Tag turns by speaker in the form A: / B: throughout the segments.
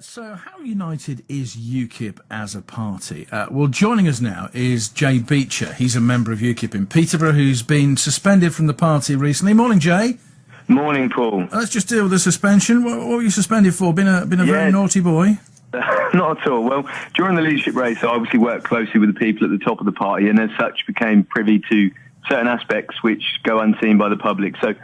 A: So how united is UKIP as a party? Well, joining us now is Jay Beecher. He's a member of UKIP in Peterborough who's been suspended from the party recently. Morning, Jay.
B: Morning, Paul.
A: Let's just deal with the suspension. What were you suspended for? Been a very naughty boy?
B: Not at all. Well, during the leadership race, I obviously worked closely with the people at the top of the party and as such became privy to certain aspects which go unseen by the public. So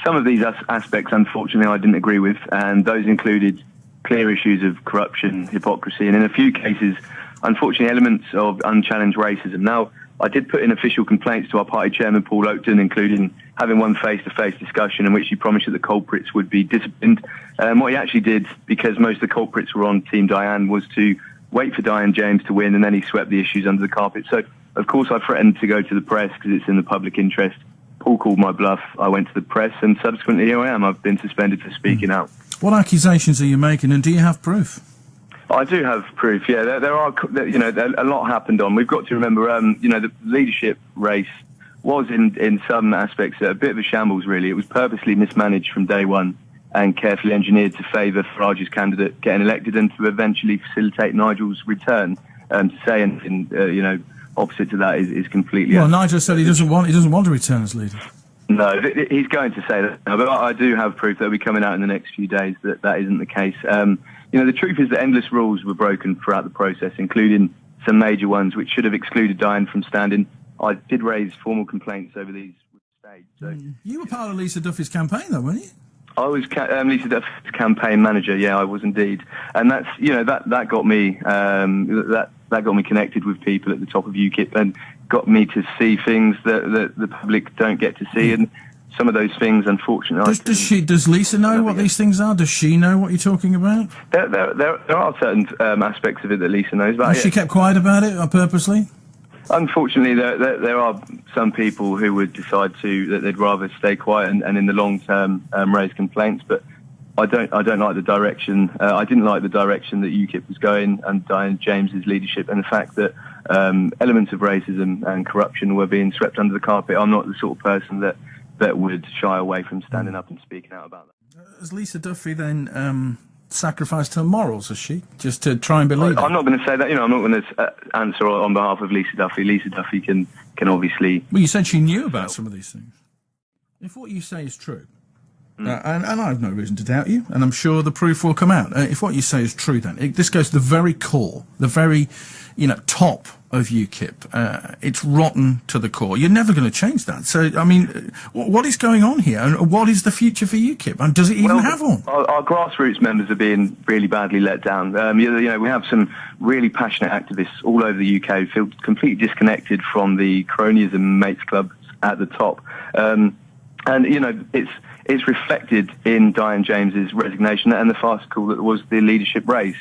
B: some of these aspects, unfortunately, I didn't agree with, and those included clear issues of corruption, hypocrisy, and in a few cases, unfortunately, elements of unchallenged racism. Now, I did put in official complaints to our party chairman, Paul Oakton, including having one face-to-face discussion in which he promised that the culprits would be disciplined. What he actually did, because most of the culprits were on Team Diane, was to wait for Diane James to win, and then he swept the issues under the carpet. So, of course, I threatened to go to the press because it's in the public interest. Paul called my bluff. I went to the press, and subsequently, here I am. I've been suspended for speaking out.
A: What accusations are you making, and do you have proof?
B: I do have proof, yeah. There are, a lot happened on. We've got to remember, the leadership race was in some aspects a bit of a shambles, really. It was purposely mismanaged from day one and carefully engineered to favour Farage's candidate getting elected and to eventually facilitate Nigel's return. To say anything, opposite to that is completely...
A: Well, Nigel said he doesn't want to return as leader.
B: No, he's going to say that. But I do have proof that will be coming out in the next few days that isn't the case. The truth is that endless rules were broken throughout the process, including some major ones which should have excluded Diane from standing. I did raise formal complaints over these with the stage. So.
A: You were part of Lisa Duffy's campaign, though, weren't you?
B: I was Lisa Duffy's campaign manager. Yeah, I was indeed, and that's that got me that got me connected with people at the top of UKIP and got me to see things that the public don't get to see, and some of those things, unfortunately.
A: Does Lisa know what these things are? Does she know what you're talking about?
B: There are certain aspects of it that Lisa knows about.
A: Has she kept quiet about it purposely?
B: Unfortunately, there are some people who would decide that they'd rather stay quiet and in the long term raise complaints. But I don't like the direction. I didn't like the direction that UKIP was going and Diane James's leadership, and the fact that elements of racism and corruption were being swept under the carpet. I'm not the sort of person that would shy away from standing up and speaking out about that.
A: Has Lisa Duffy then sacrificed her morals, has she, just to try and believe?
B: I'm not going to say that. I'm not going to answer on behalf of Lisa Duffy. Lisa Duffy can obviously...
A: Well, you said she knew about some of these things. If what you say is true, and I have no reason to doubt you, and I'm sure the proof will come out. If what you say is true, then this goes to the very core, the very, top of UKIP. It's rotten to the core. You're never going to change that. So, I mean, what is going on here, and what is the future for UKIP? And does it even have one?
B: Our grassroots members are being really badly let down. We have some really passionate activists all over the UK who feel completely disconnected from the cronyism mates clubs at the top. It's reflected in Diane James's resignation and the farcical that was the leadership race.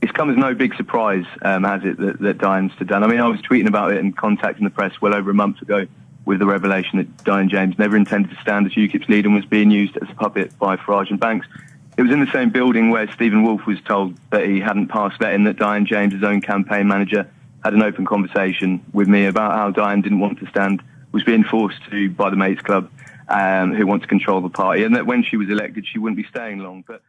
B: It's come as no big surprise, has it, that Diane stood down. I mean, I was tweeting about it and contacting the press well over a month ago with the revelation that Diane James never intended to stand as UKIP's leader and was being used as a puppet by Farage and Banks. It was in the same building where Stephen Wolfe was told that he hadn't passed vetting, that Diane James's own campaign manager had an open conversation with me about how Diane didn't want to stand, was being forced to by the Mates Club, who want to control the party, and that when she was elected, she wouldn't be staying long. But